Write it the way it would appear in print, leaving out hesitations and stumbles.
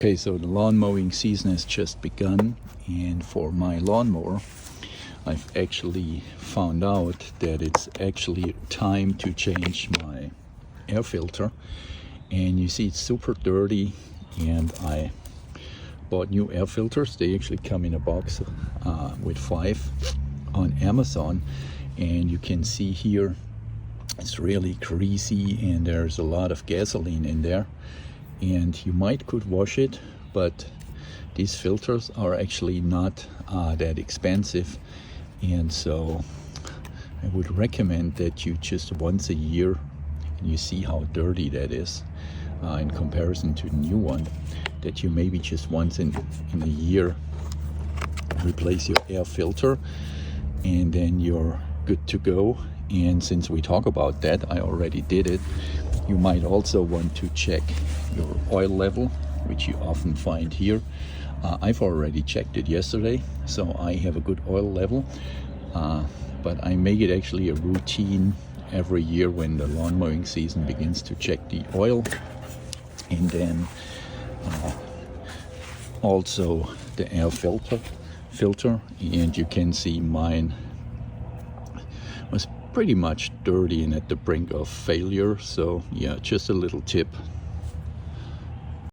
Okay, so the lawn mowing season has just begun, and for my lawnmower, I've actually found out that it's actually time to change my air filter. And you see it's super dirty, and I bought new air filters. They actually come in a box with 5 on Amazon, and you can see here it's really greasy and there's a lot of gasoline in there. And you could wash it, but these filters are actually not that expensive, and so I would recommend that you just once a year, and you see how dirty that is in comparison to the new one, that you maybe just once in a year replace your air filter, and then you're good to go. And since we talk about that, I already did it. You might also want to check your oil level, which you often find here. I've already checked it yesterday, so I have a good oil level, but I make it actually a routine every year when the lawn mowing season begins to check the oil, and then also the air filter, and you can see mine was pretty much dirty and at the brink of failure. So yeah, just a little tip.